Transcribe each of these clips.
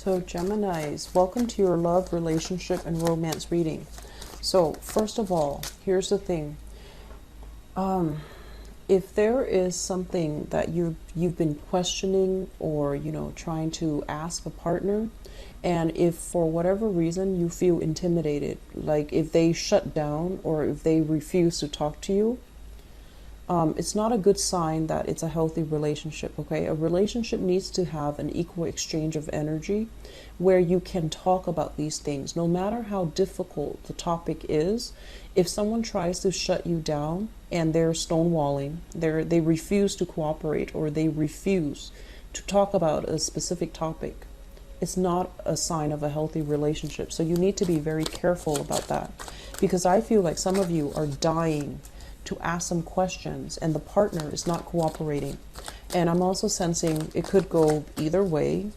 So Geminis, welcome to your love, relationship, and romance reading. So first of all, here's the thing. If there is something that you've been questioning or, trying to ask a partner, and if for whatever reason you feel intimidated, like if they shut down or if they refuse to talk to you, it's not a good sign that it's a healthy relationship, okay? A relationship needs to have an equal exchange of energy where you can talk about these things. No matter how difficult the topic is, if someone tries to shut you down and they're stonewalling, they refuse to cooperate or they refuse to talk about a specific topic, it's not a sign of a healthy relationship. So you need to be very careful about that, because I feel like some of you are dying to ask some questions and the partner is not cooperating. And I'm also sensing it could go either way.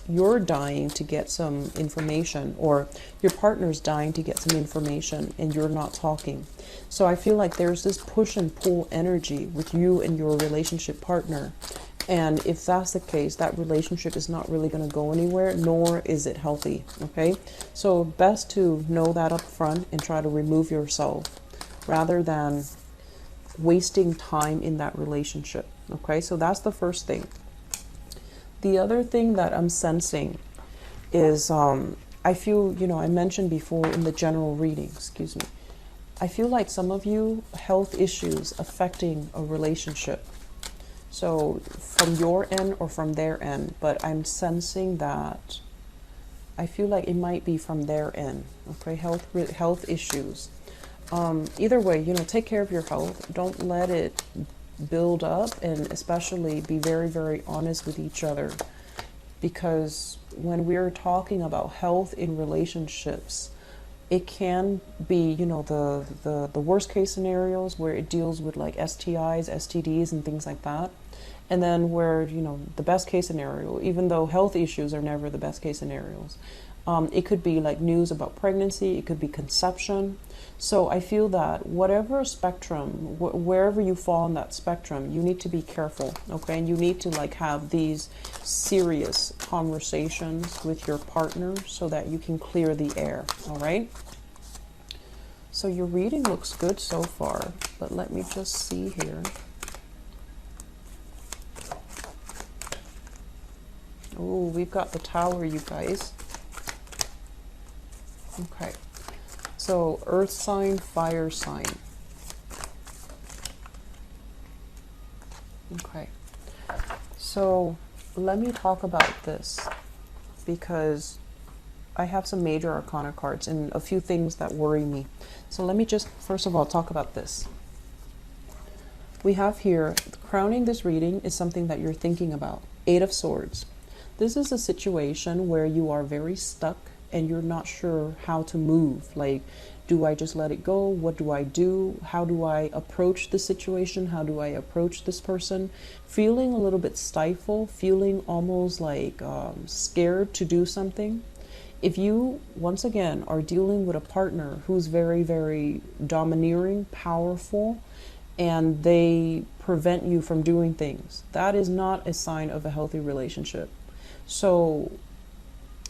You're dying to get some information, or your partner's dying to get some information, and you're not talking. So I feel like there's this push and pull energy with you and your relationship partner. And if that's the case, that relationship is not really going to go anywhere, nor is it healthy. Okay, so best to know that up front and try to remove yourself rather than wasting time in that relationship. Okay, so that's the first thing. The other thing that I'm sensing is I feel, I mentioned before in the general reading, I feel like some of you health issues affecting a relationship. So from your end or from their end, but I'm sensing that I feel like it might be from their end. Okay, health issues. Either way, take care of your health. Don't let it build up, and especially be very, very honest with each other, because when we're talking about health in relationships, it can be, the worst case scenarios where it deals with like STIs, STDs, and things like that. And then where, the best case scenario, even though health issues are never the best case scenarios, it could be like news about pregnancy, it could be conception. So I feel that whatever spectrum, wherever you fall on that spectrum, you need to be careful, okay? And you need to like have these serious conversations with your partner so that you can clear the air, all right? So your reading looks good so far, but let me just see here. Oh, we've got the Tower, you guys. Okay. So, earth sign, fire sign. Okay. So, let me talk about this, because I have some major arcana cards and a few things that worry me. So, let me just, first of all, talk about this. We have here, crowning this reading is something that you're thinking about. 8 of Swords. This is a situation where you are very stuck and you're not sure how to move. Like, do I just let it go? What do I do? How do I approach the situation? How do I approach this person? Feeling a little bit stifled, feeling almost like scared to do something. If you, once again, are dealing with a partner who's very, very domineering, powerful, and they prevent you from doing things, that is not a sign of a healthy relationship. So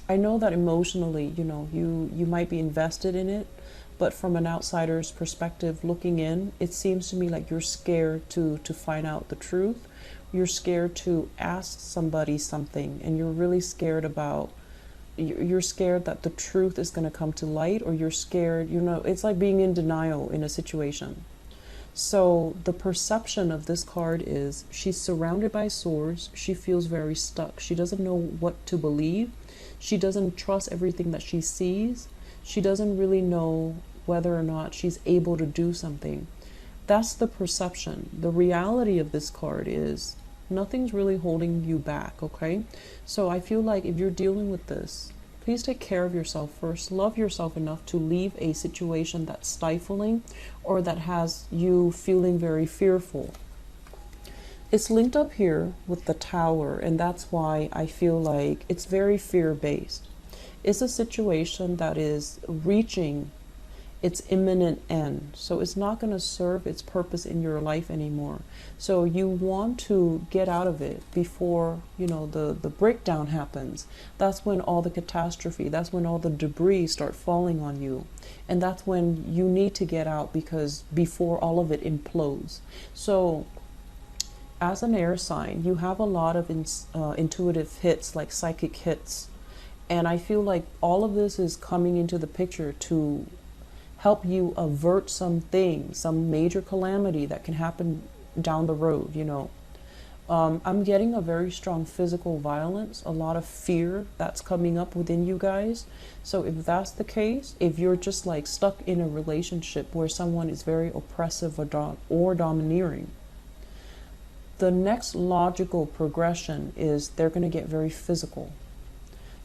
I know that emotionally, you might be invested in it, but from an outsider's perspective looking in, it seems to me like you're scared to find out the truth. You're scared to ask somebody something, and you're really scared about, you're scared that the truth is going to come to light, or you're scared, it's like being in denial in a situation. So the perception of this card is she's surrounded by swords. She feels very stuck. She doesn't know what to believe. She doesn't trust everything that she sees. She doesn't really know whether or not she's able to do something. That's the perception. The reality of this card is nothing's really holding you back, okay? So I feel like if you're dealing with this, please take care of yourself first. Love yourself enough to leave a situation that's stifling or that has you feeling very fearful. It's linked up here with the Tower, and that's why I feel like it's very fear-based. It's a situation that is reaching its imminent end. So it's not going to serve its purpose in your life anymore. So you want to get out of it before, you know, the breakdown happens. That's when all the catastrophe, that's when all the debris start falling on you. And that's when you need to get out, because before all of it implodes. So as an air sign, you have a lot of intuitive hits, like psychic hits. And I feel like all of this is coming into the picture to help you avert something, some major calamity that can happen down the road, you know. I'm getting a very strong physical violence, a lot of fear that's coming up within you guys. So if that's the case, if you're just like stuck in a relationship where someone is very oppressive or domineering, the next logical progression is they're going to get very physical.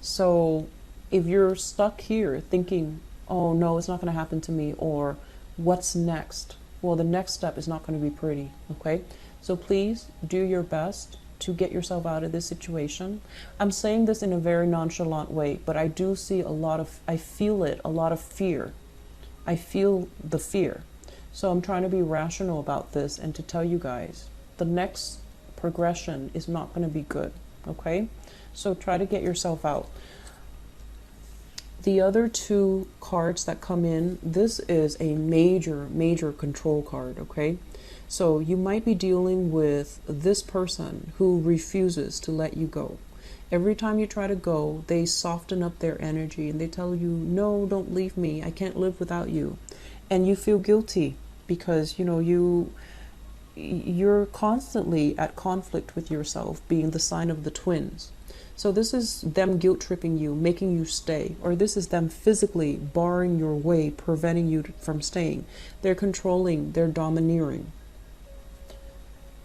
So if you're stuck here thinking, oh no, it's not going to happen to me, or what's next? Well, the next step is not going to be pretty, okay? So please do your best to get yourself out of this situation. I'm saying this in a very nonchalant way, but I do see I feel it, a lot of fear. I feel the fear. So I'm trying to be rational about this and to tell you guys, the next progression is not going to be good, okay? So try to get yourself out. The other two cards that come in, this is a major control card, okay? So you might be dealing with this person who refuses to let you go. Every time you try to go, they soften up their energy and they tell you, no, don't leave me. I can't live without you. And you feel guilty because, you know, you're constantly at conflict with yourself, being the sign of the twins. So this is them guilt tripping you, making you stay, or this is them physically barring your way, preventing you from staying. They're controlling, they're domineering.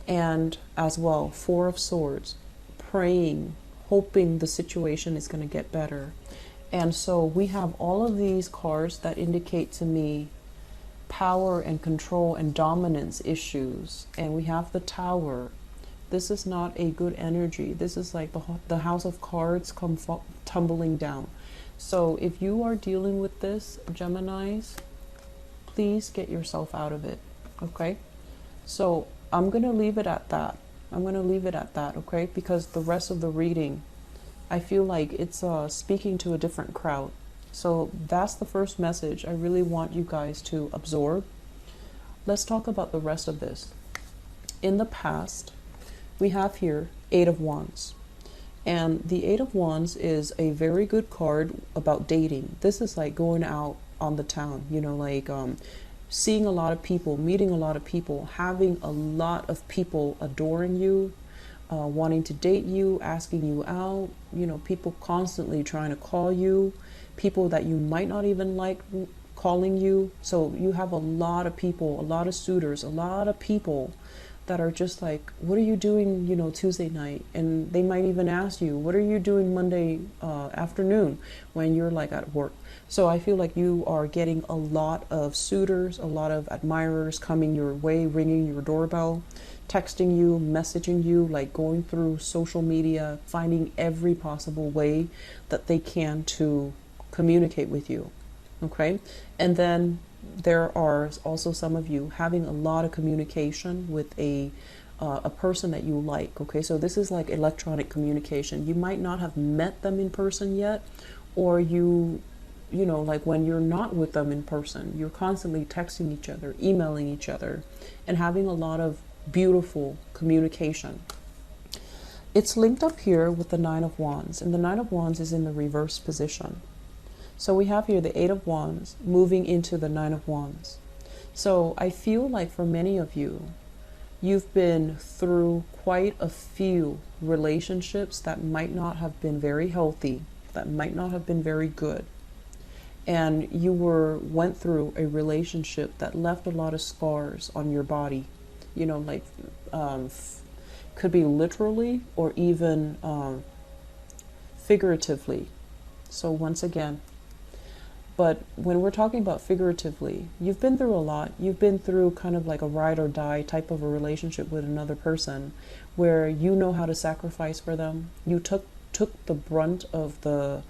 And as well, Four of Swords, praying, hoping the situation is going to get better. And so we have all of these cards that indicate to me power and control and dominance issues. And we have the Tower. This is not a good energy. This is like the House of Cards come tumbling down. So if you are dealing with this, Geminis, please get yourself out of it, okay? So I'm going to leave it at that. I'm going to leave it at that, okay? Because the rest of the reading, I feel like it's speaking to a different crowd. So that's the first message I really want you guys to absorb. Let's talk about the rest of this. In the past, we have here Eight of Wands. And the Eight of Wands is a very good card about dating. This is like going out on the town, you know, like seeing a lot of people, meeting a lot of people, having a lot of people adoring you, wanting to date you, asking you out, you know, people constantly trying to call you, people that you might not even like calling you. So you have a lot of people, a lot of suitors, a lot of people that are just like, what are you doing, you know, Tuesday night? And they might even ask you, what are you doing Monday afternoon when you're like at work? So I feel like you are getting a lot of suitors, a lot of admirers coming your way, ringing your doorbell, texting you, messaging you, like going through social media, finding every possible way that they can to communicate with you, okay? And then there are also some of you having a lot of communication with a person that you like, okay? So this is like electronic communication. You might not have met them in person yet, or you know, like when you're not with them in person, you're constantly texting each other, emailing each other, and having a lot of beautiful communication. It's linked up here with the Nine of Wands, and the Nine of Wands is in the reverse position. So we have here the Eight of Wands moving into the Nine of Wands. So I feel like for many of you, you've been through quite a few relationships that might not have been very healthy, that might not have been very good. And you went through a relationship that left a lot of scars on your body, you know, like could be literally or even figuratively. So once again, but when we're talking about figuratively, you've been through a lot. You've been through kind of like a ride or die type of a relationship with another person where you know how to sacrifice for them. You took the brunt of the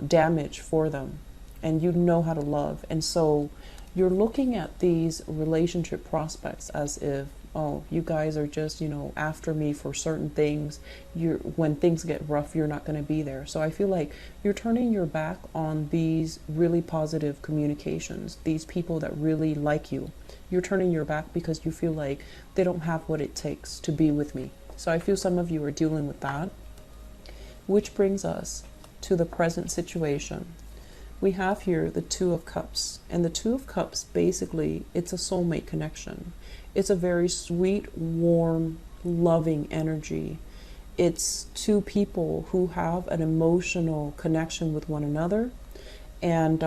damage for them. and you know how to love. And so you're looking at these relationship prospects as if, oh, you guys are just, after me for certain things. When things get rough, you're not going to be there. So I feel like you're turning your back on these really positive communications, these people that really like you. You're turning your back because you feel like they don't have what it takes to be with me. So I feel some of you are dealing with that, which brings us to the present situation. We have here the Two of Cups, and the Two of Cups, basically, it's a soulmate connection. It's a very sweet, warm, loving energy. It's two people who have an emotional connection with one another. And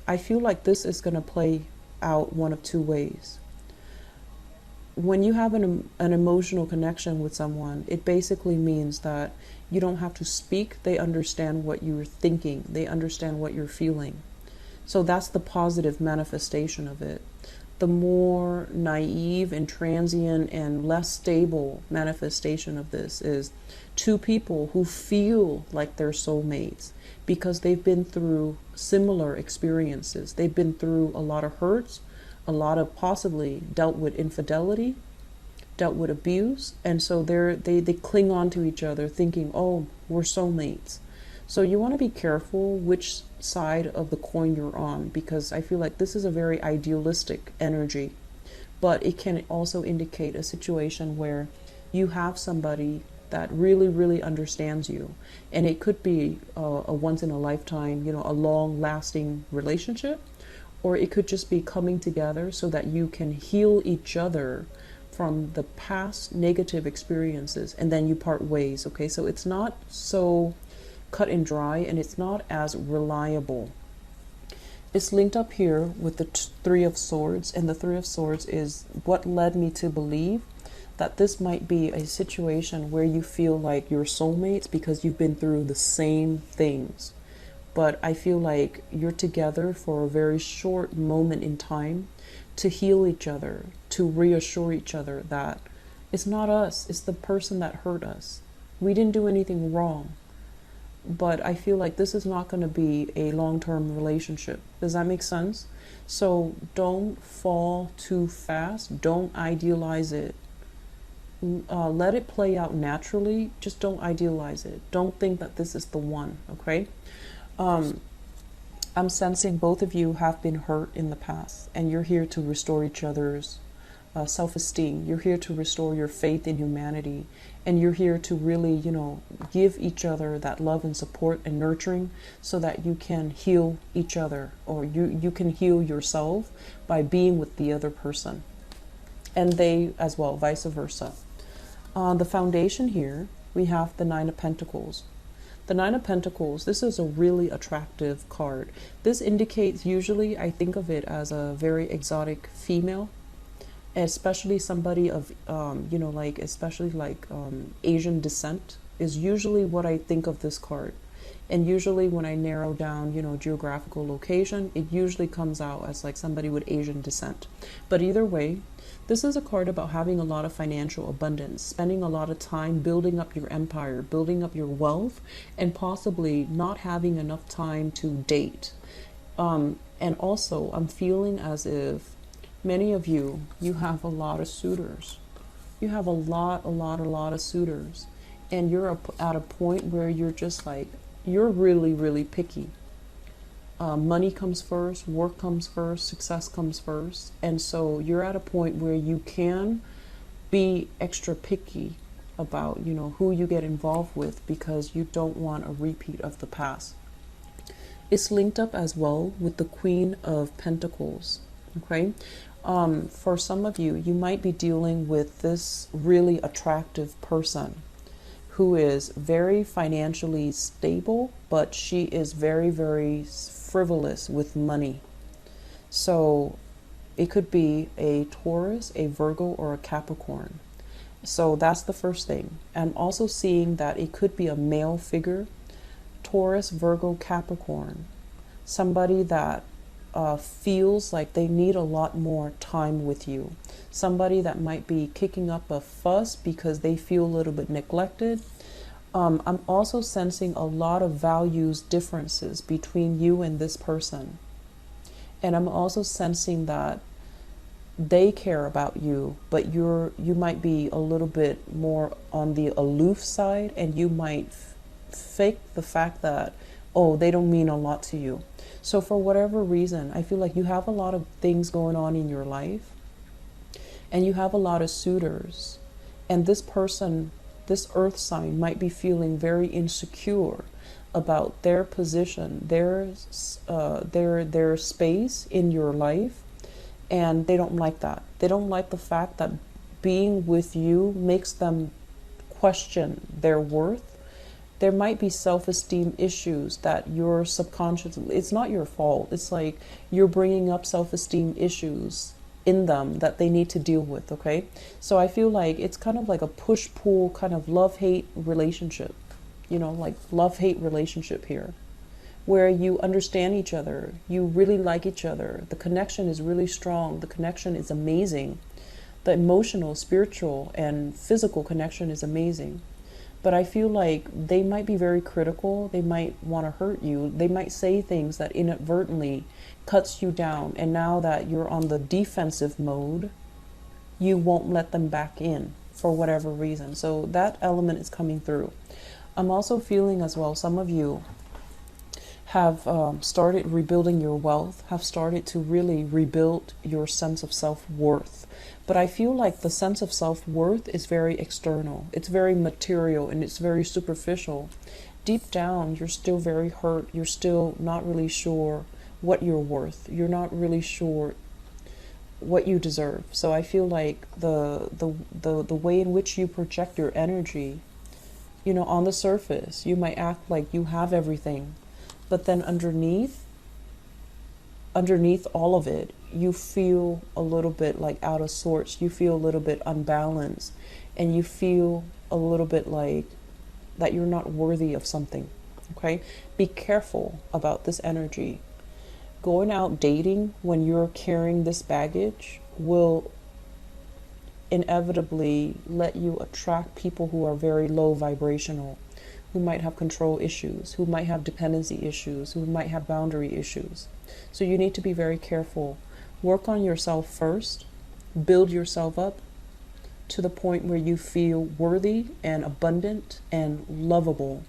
I feel like this is going to play out one of two ways. When you have an emotional connection with someone, it basically means that you don't have to speak. They understand what you're thinking. They understand what you're feeling. So that's the positive manifestation of it. The more naive and transient and less stable manifestation of this is two people who feel like they're soulmates because they've been through similar experiences. They've been through a lot of hurts, a lot of possibly dealt with infidelity, dealt with abuse, and so they cling on to each other thinking, oh, we're soulmates. So you want to be careful which side of the coin you're on, because I feel like this is a very idealistic energy, but it can also indicate a situation where you have somebody that really, really understands you, and it could be a once in a lifetime, a long lasting relationship, or it could just be coming together so that you can heal each other from the past negative experiences, and then you part ways. Okay, so it's not so cut and dry, and it's not as reliable. It's linked up here with the Three of Swords, and the Three of Swords is what led me to believe that this might be a situation where you feel like you're soulmates because you've been through the same things. But I feel like you're together for a very short moment in time to heal each other, to reassure each other that it's not us, it's the person that hurt us. We didn't do anything wrong. But I feel like this is not going to be a long-term relationship. Does that make sense? So don't fall too fast. Don't idealize it. Let it play out naturally. Just don't idealize it. Don't think that this is the one, okay? I'm sensing both of you have been hurt in the past, and you're here to restore each other's self-esteem. You're here to restore your faith in humanity, and you're here to really, give each other that love and support and nurturing so that you can heal each other, or you can heal yourself by being with the other person, and they as well, vice versa. On the foundation here, we have the Nine of Pentacles. The Nine of Pentacles, this is a really attractive card. This indicates, usually I think of it as a very exotic female, especially somebody of, Asian descent is usually what I think of this card. And usually when I narrow down, geographical location, it usually comes out as like somebody with Asian descent. But either way, this is a card about having a lot of financial abundance, spending a lot of time building up your empire, building up your wealth, and possibly not having enough time to date. And also, I'm feeling as if many of you have a lot of suitors. You have a lot of suitors. And you're at a point where you're just like, you're really, really picky. Money comes first, work comes first, success comes first. And so you're at a point where you can be extra picky about, who you get involved with, because you don't want a repeat of the past. It's linked up as well with the Queen of Pentacles. Okay. For some of you, you might be dealing with this really attractive person who is very financially stable, but she is very, very frivolous with money. So it could be a Taurus, a Virgo, or a Capricorn. So that's the first thing. I'm also seeing that it could be a male figure, Taurus, Virgo, Capricorn, somebody that feels like they need a lot more time with you. Somebody that might be kicking up a fuss because they feel a little bit neglected. I'm also sensing a lot of values differences between you and this person. And I'm also sensing that they care about you, but you might be a little bit more on the aloof side, and you might fake the fact that, oh, they don't mean a lot to you. So for whatever reason, I feel like you have a lot of things going on in your life, and you have a lot of suitors, and this person, this earth sign, might be feeling very insecure about their position, their space in your life, and they don't like that. They don't like the fact that being with you makes them question their worth. There might be self-esteem issues that your subconscious, it's not your fault. It's like you're bringing up self-esteem issues in them that they need to deal with, okay? So I feel like it's kind of like a push-pull kind of love-hate relationship, like love-hate relationship here, where you understand each other, you really like each other, the connection is really strong, the connection is amazing, the emotional, spiritual, and physical connection is amazing. But I feel like they might be very critical, they might want to hurt you, they might say things that inadvertently cuts you down, and now that you're on the defensive mode, you won't let them back in for whatever reason. So that element is coming through. I'm also feeling as well, some of you have started rebuilding your wealth, have started to really rebuild your sense of self-worth. But I feel like the sense of self-worth is very external. It's very material and it's very superficial. Deep down, you're still very hurt. You're still not really sure what you're worth. You're not really sure what you deserve. So I feel like the way in which you project your energy, on the surface, you might act like you have everything. But then underneath all of it, you feel a little bit like out of sorts. You feel a little bit unbalanced, and you feel a little bit like that you're not worthy of something. Okay? Be careful about this energy. Going out dating when you're carrying this baggage will inevitably let you attract people who are very low vibrational, who might have control issues, who might have dependency issues, who might have boundary issues. So you need to be very careful. Work on yourself first. Build yourself up to the point where you feel worthy and abundant and lovable.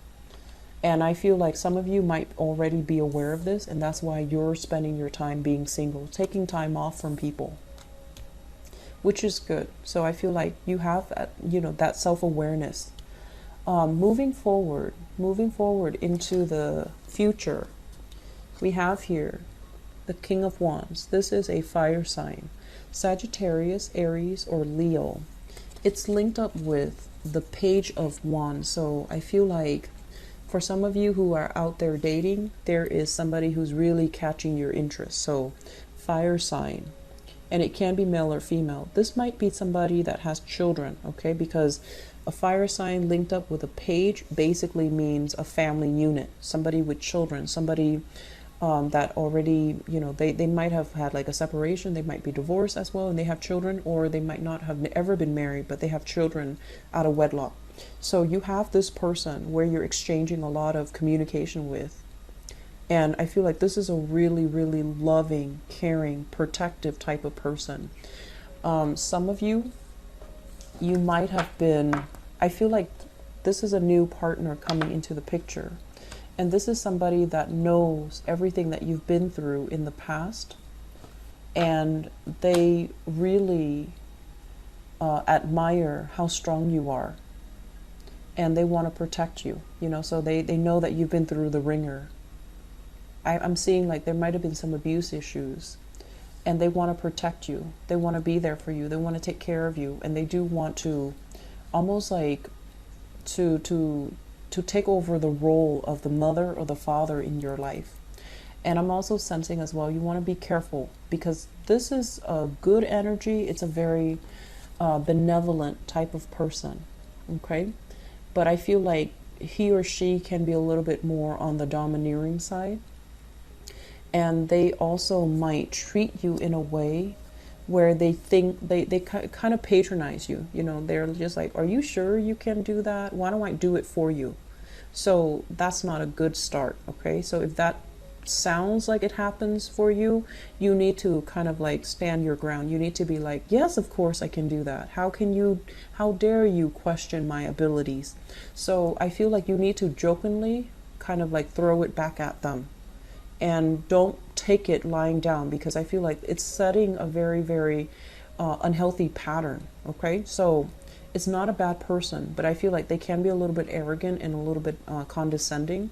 And I feel like some of you might already be aware of this, and that's why you're spending your time being single, taking time off from people, which is good. So I feel like you have that, that self-awareness. Moving forward into the future, we have here the King of Wands. This is a fire sign, Sagittarius, Aries, or Leo. It's linked up with the Page of Wands. So I feel like for some of you who are out there dating, there is somebody who's really catching your interest. So fire sign, and it can be male or female. This might be somebody that has children, okay? Because a fire sign linked up with a page basically means a family unit, somebody with children, somebody that already, they might have had like a separation, they might be divorced as well, and they have children, or they might not have ever been married, but they have children out of wedlock. So you have this person where you're exchanging a lot of communication with. And I feel like this is a really, really loving, caring, protective type of person. Some of you might have been, I feel like this is a new partner coming into the picture. And this is somebody that knows everything that you've been through in the past. And they really admire how strong you are. And they want to protect you, so they know that you've been through the ringer. I'm seeing like there might have been some abuse issues, and they want to protect you. They want to be there for you. They want to take care of you, and they do want to almost like to take over the role of the mother or the father in your life. And I'm also sensing as well, you want to be careful, because this is a good energy. It's a very benevolent type of person, okay? But I feel like he or she can be a little bit more on the domineering side. And they also might treat you in a way where they think they kind of patronize you. You know, they're just like, are you sure you can do that? Why don't I do it for you? So that's not a good start. Okay, so if that sounds like it happens for you, you need to kind of like stand your ground. You need to be like, yes, of course I can do that. How dare you question my abilities? So I feel like you need to jokingly kind of like throw it back at them, and don't take it lying down, because I feel like it's setting a very, very unhealthy pattern. Okay, so it's not a bad person, but I feel like they can be a little bit arrogant and a little bit condescending,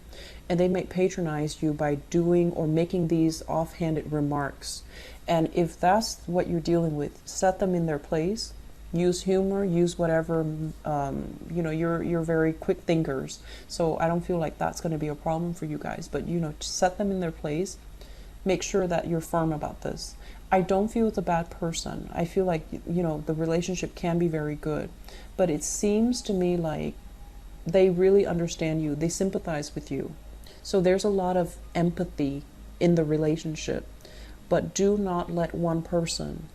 and they might patronize you by doing or making these offhanded remarks. And if that's what you're dealing with, set them in their place. Use humor, use whatever, you know, you're very quick thinkers. So I don't feel like that's going to be a problem for you guys, but you know, set them in their place. Make sure that you're firm about this. I don't feel it's a bad person. I feel like, you know, the relationship can be very good, but it seems to me like they really understand you. They sympathize with you. So there's a lot of empathy in the relationship, but do not let one person,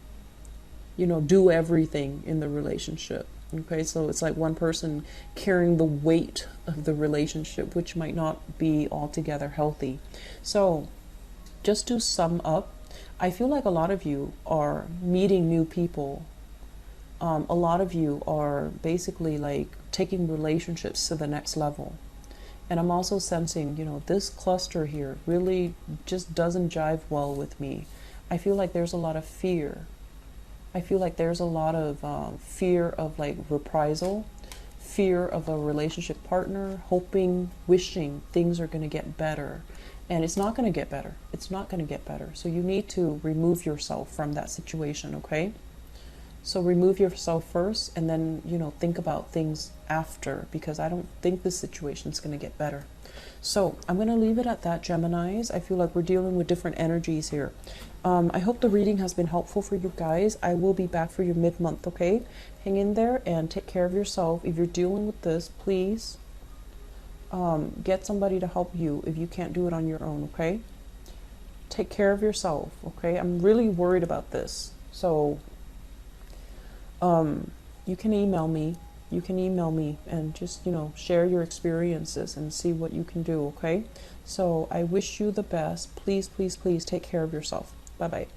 you know, do everything in the relationship. Okay, so it's like one person carrying the weight of the relationship, which might not be altogether healthy. So just to sum up, I feel like a lot of you are meeting new people. A lot of you are basically like taking relationships to the next level. And I'm also sensing, you know, this cluster here really just doesn't jive well with me. I feel like there's a lot of fear. I feel like there's a lot of fear of like reprisal, fear of a relationship partner, hoping, wishing things are going to get better. And it's not going to get better. It's not going to get better. So you need to remove yourself from that situation, okay? So remove yourself first, and then, you know, think about things after, because I don't think this situation is going to get better. So I'm going to leave it at that, Geminis. I feel like we're dealing with different energies here. I hope the reading has been helpful for you guys. I will be back for your mid-month, okay? Hang in there and take care of yourself. If you're dealing with this, please get somebody to help you if you can't do it on your own, okay? Take care of yourself, okay? I'm really worried about this. So you can email me. You can email me and just, you know, share your experiences and see what you can do, okay? So I wish you the best. Please, please, please take care of yourself. Bye-bye.